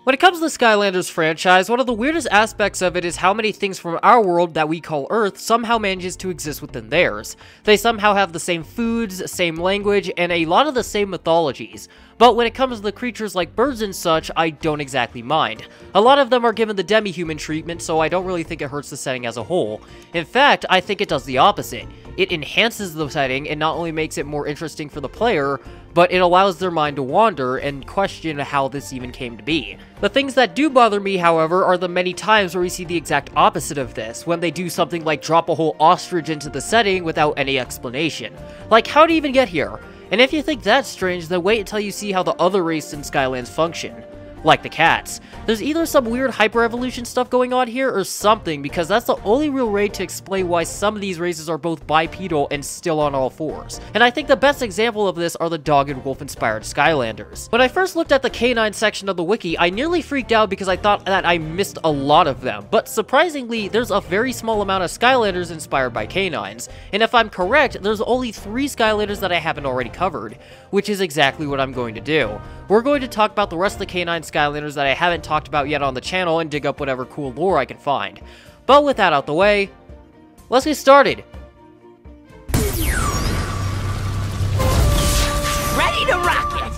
When it comes to the Skylanders franchise, one of the weirdest aspects of it is how many things from our world that we call Earth somehow manages to exist within theirs. They somehow have the same foods, same language, and a lot of the same mythologies. But when it comes to the creatures like birds and such, I don't exactly mind. A lot of them are given the demi-human treatment, so I don't really think it hurts the setting as a whole. In fact, I think it does the opposite. It enhances the setting and not only makes it more interesting for the player, but it allows their mind to wander and question how this even came to be. The things that do bother me, however, are the many times where we see the exact opposite of this, when they do something like drop a whole ostrich into the setting without any explanation. Like, how'd he even get here? And if you think that's strange, then wait until you see how the other races in Skylands function. Like the cats. There's either some weird hyper-evolution stuff going on here or something, because that's the only real way to explain why some of these races are both bipedal and still on all fours. And I think the best example of this are the dog and wolf inspired Skylanders. When I first looked at the canine section of the wiki, I nearly freaked out because I thought that I missed a lot of them, but surprisingly, there's a very small amount of Skylanders inspired by canines. And if I'm correct, there's only 3 Skylanders that I haven't already covered, which is exactly what I'm going to do. We're going to talk about the rest of the canine Skylanders that I haven't talked about yet on the channel and dig up whatever cool lore I can find. But with that out the way, let's get started! Ready to rock it!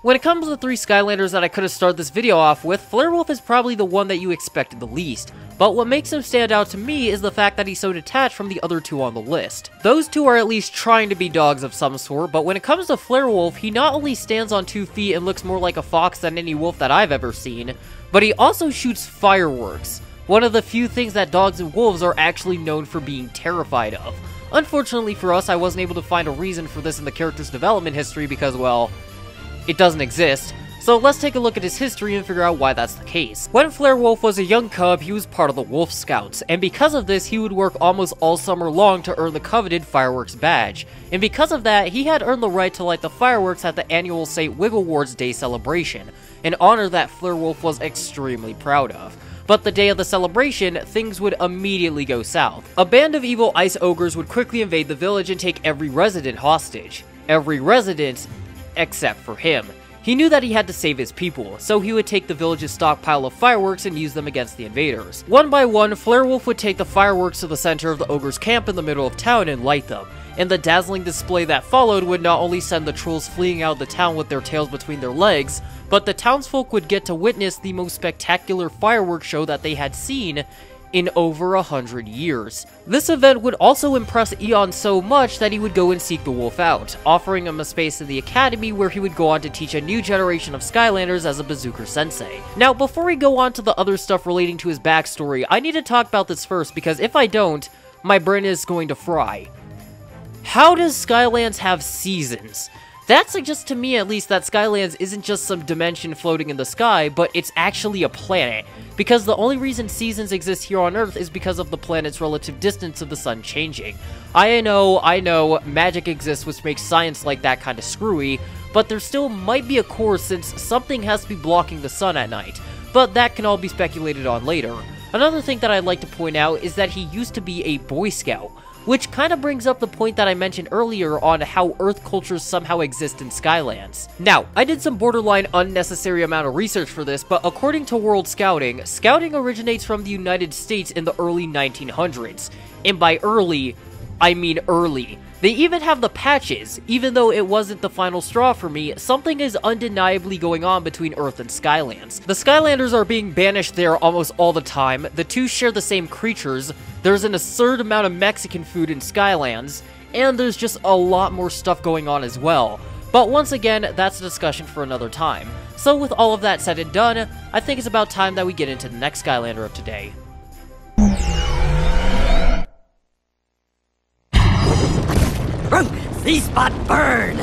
When it comes to the 3 Skylanders that I could have started this video off with, Flare Wolf is probably the one that you expected the least. But what makes him stand out to me is the fact that he's so detached from the other 2 on the list. Those 2 are at least trying to be dogs of some sort, but when it comes to Flare Wolf, he not only stands on 2 feet and looks more like a fox than any wolf that I've ever seen, but he also shoots fireworks. One of the few things that dogs and wolves are actually known for being terrified of. Unfortunately for us, I wasn't able to find a reason for this in the character's development history because, well, it doesn't exist. So let's take a look at his history and figure out why that's the case. When Flare Wolf was a young cub, he was part of the Wolf Scouts, and because of this, he would work almost all summer long to earn the coveted Fireworks badge. And because of that, he had earned the right to light the fireworks at the annual St. Wiggleward's Day celebration, an honor that Flare Wolf was extremely proud of. But the day of the celebration, things would immediately go south. A band of evil ice ogres would quickly invade the village and take every resident hostage. Every resident, except for him. He knew that he had to save his people, so he would take the village's stockpile of fireworks and use them against the invaders. One by one, Flare Wolf would take the fireworks to the center of the ogre's camp in the middle of town and light them. And the dazzling display that followed would not only send the trolls fleeing out of the town with their tails between their legs, but the townsfolk would get to witness the most spectacular fireworks show that they had seen in over 100 years. This event would also impress Eon so much that he would go and seek the wolf out, offering him a space in the academy where he would go on to teach a new generation of Skylanders as a bazooka sensei. Now, before we go on to the other stuff relating to his backstory, I need to talk about this first because if I don't, my brain is going to fry. How does Skylands have seasons? That suggests to me at least that Skylands isn't just some dimension floating in the sky, but it's actually a planet, because the only reason seasons exist here on Earth is because of the planet's relative distance to the sun changing. I know, magic exists which makes science like that kinda screwy, but there still might be a core since something has to be blocking the sun at night, but that can all be speculated on later. Another thing that I'd like to point out is that he used to be a Boy Scout, which kind of brings up the point that I mentioned earlier on how Earth cultures somehow exist in Skylands. Now, I did some borderline unnecessary amount of research for this, but according to World Scouting, Scouting originates from the United States in the early 1900s. And by early, I mean early. They even have the patches. Even though it wasn't the final straw for me, something is undeniably going on between Earth and Skylands. The Skylanders are being banished there almost all the time, the 2 share the same creatures, there's an absurd amount of Mexican food in Skylands, and there's just a lot more stuff going on as well. But once again, that's a discussion for another time. So with all of that said and done, I think it's about time that we get into the next Skylander of today. C-Spot burn!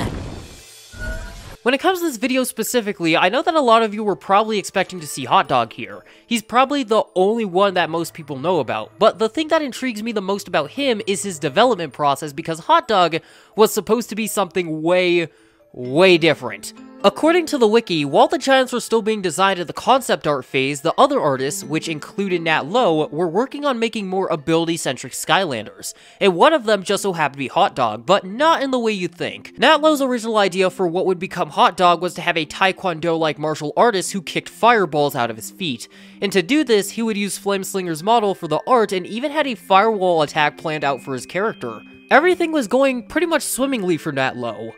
When it comes to this video specifically, I know that a lot of you were probably expecting to see Hot Dog here. He's probably the only one that most people know about, but the thing that intrigues me the most about him is his development process because Hot Dog was supposed to be something way different. According to the wiki, while the giants were still being designed in the concept art phase, the other artists, which included Nat Lowe, were working on making more ability-centric Skylanders, and one of them just so happened to be Hot Dog, but not in the way you think. Nat Lowe's original idea for what would become Hot Dog was to have a Taekwondo-like martial artist who kicked fireballs out of his feet, and to do this, he would use Flameslinger's model for the art and even had a firewall attack planned out for his character. Everything was going pretty much swimmingly for Nat Lowe.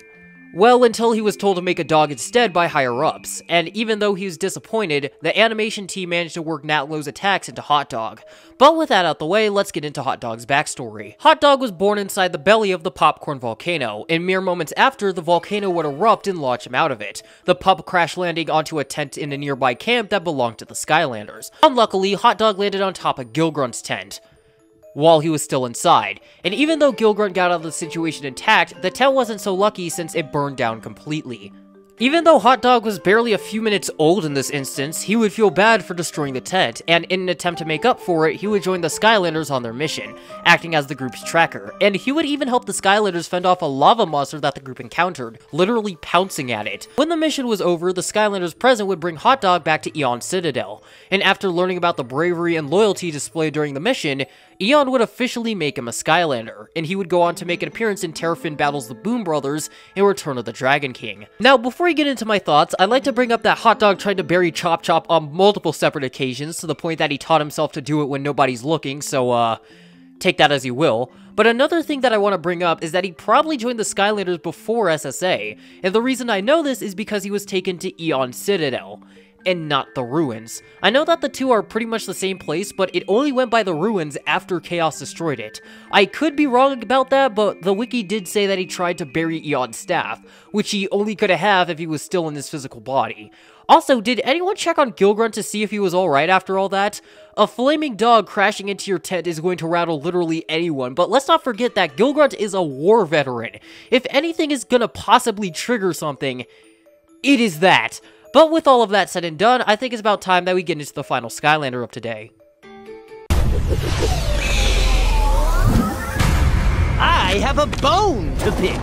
Well, until he was told to make a dog instead by higher-ups, and even though he was disappointed, the animation team managed to work Nat Lowe's attacks into Hot Dog. But with that out the way, let's get into Hot Dog's backstory. Hot Dog was born inside the belly of the popcorn volcano, and mere moments after, the volcano would erupt and launch him out of it, the pup crash landing onto a tent in a nearby camp that belonged to the Skylanders. Unluckily, Hot Dog landed on top of Gilgrunt's tent while he was still inside, and even though Gilgrunt got out of the situation intact, the tent wasn't so lucky since it burned down completely. Even though Hot Dog was barely a few minutes old in this instance, he would feel bad for destroying the tent, and in an attempt to make up for it, he would join the Skylanders on their mission, acting as the group's tracker, and he would even help the Skylanders fend off a lava monster that the group encountered, literally pouncing at it. When the mission was over, the Skylanders present would bring Hot Dog back to Eon Citadel, and after learning about the bravery and loyalty displayed during the mission, Eon would officially make him a Skylander, and he would go on to make an appearance in Terrafin Battles the Boom Brothers in Return of the Dragon King. Now, before I get into my thoughts, I'd like to bring up that Hot Dog tried to bury Chop Chop on multiple separate occasions, to the point that he taught himself to do it when nobody's looking, so, take that as you will. But another thing that I want to bring up is that he probably joined the Skylanders before SSA, and the reason I know this is because he was taken to Eon Citadel, and not the ruins. I know that the two are pretty much the same place, but it only went by the ruins after Chaos destroyed it. I could be wrong about that, but the wiki did say that he tried to bury Eon's staff, which he only could have if he was still in his physical body. Also, did anyone check on Gilgrunt to see if he was alright after all that? A flaming dog crashing into your tent is going to rattle literally anyone, but let's not forget that Gilgrunt is a war veteran. If anything is gonna possibly trigger something, it is that. But with all of that said and done, I think it's about time that we get into the final Skylander of today. I have a bone to pick.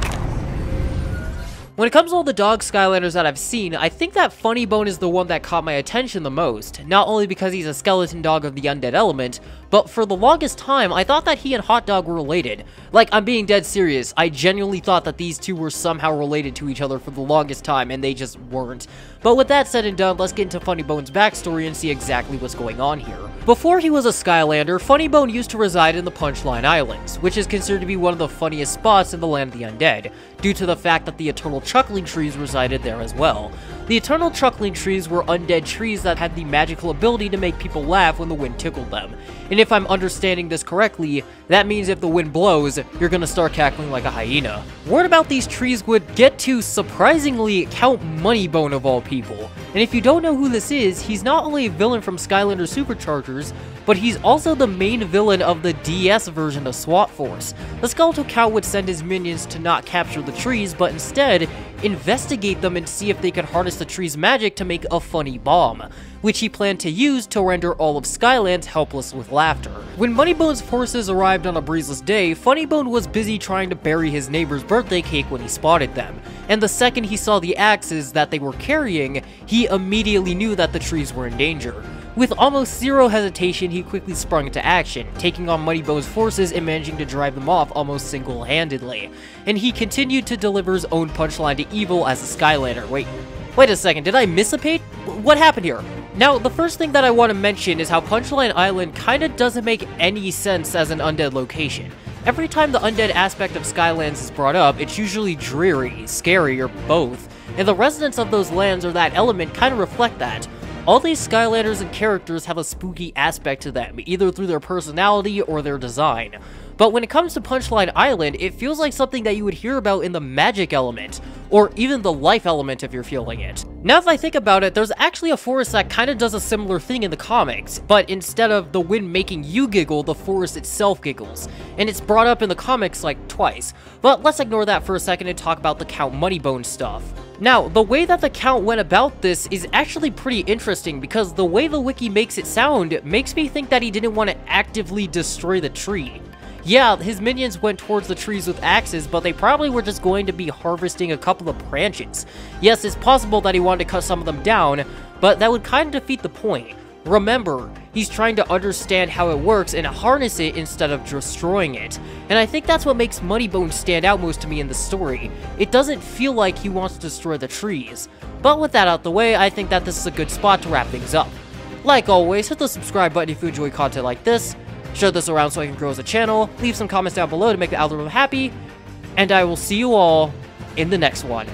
When it comes to all the dog Skylanders that I've seen, I think that Funny Bone is the one that caught my attention the most, not only because he's a skeleton dog of the undead element, but for the longest time, I thought that he and Hot Dog were related. Like, I'm being dead serious, I genuinely thought that these two were somehow related to each other for the longest time, and they just weren't. But with that said and done, let's get into Funny Bone's backstory and see exactly what's going on here. Before he was a Skylander, Funny Bone used to reside in the Punchline Islands, which is considered to be one of the funniest spots in the Land of the Undead, due to the fact that the Eternal Chuckling Trees resided there as well. The Eternal Chuckling Trees were undead trees that had the magical ability to make people laugh when the wind tickled them. And if I'm understanding this correctly, that means if the wind blows, you're gonna start cackling like a hyena. Word about these trees would get to, surprisingly, Count Moneybone of all people. And if you don't know who this is, he's not only a villain from Skylander Superchargers, but he's also the main villain of the DS version of SWAT Force. The Skeletal Count would send his minions to not capture the trees, but instead investigate them and see if they could harness the tree's magic to make a funny bomb, which he planned to use to render all of Skylands helpless with laughter. When Moneybone's forces arrived on a breezeless day, Funnybone was busy trying to bury his neighbor's birthday cake when he spotted them, and the second he saw the axes that they were carrying, he immediately knew that the trees were in danger. With almost zero hesitation, he quickly sprung into action, taking on Moneybone's forces and managing to drive them off almost single-handedly. And he continued to deliver his own punchline to evil as a Skylander. Wait a second, did I miss a page? What happened here? Now, the first thing that I want to mention is how Punchline Island kinda doesn't make any sense as an undead location. Every time the undead aspect of Skylands is brought up, it's usually dreary, scary, or both, and the residents of those lands or that element kinda reflect that. All these Skylanders and characters have a spooky aspect to them, either through their personality or their design. But when it comes to Punchline Island, it feels like something that you would hear about in the magic element, or even the life element if you're feeling it. Now that I think about it, there's actually a forest that kinda does a similar thing in the comics, but instead of the wind making you giggle, the forest itself giggles, and it's brought up in the comics like twice. But let's ignore that for a second and talk about the Count Moneybone stuff. Now, the way that the Count went about this is actually pretty interesting, because the way the wiki makes it sound makes me think that he didn't want to actively destroy the tree. Yeah, his minions went towards the trees with axes, but they probably were just going to be harvesting a couple of branches. Yes, it's possible that he wanted to cut some of them down, but that would kind of defeat the point. Remember, he's trying to understand how it works and harness it instead of destroying it. And I think that's what makes Moneybone stand out most to me in the story. It doesn't feel like he wants to destroy the trees. But with that out the way, I think that this is a good spot to wrap things up. Like always, hit the subscribe button if you enjoy content like this. Share this around so I can grow as a channel. Leave some comments down below to make the algorithm happy. And I will see you all in the next one.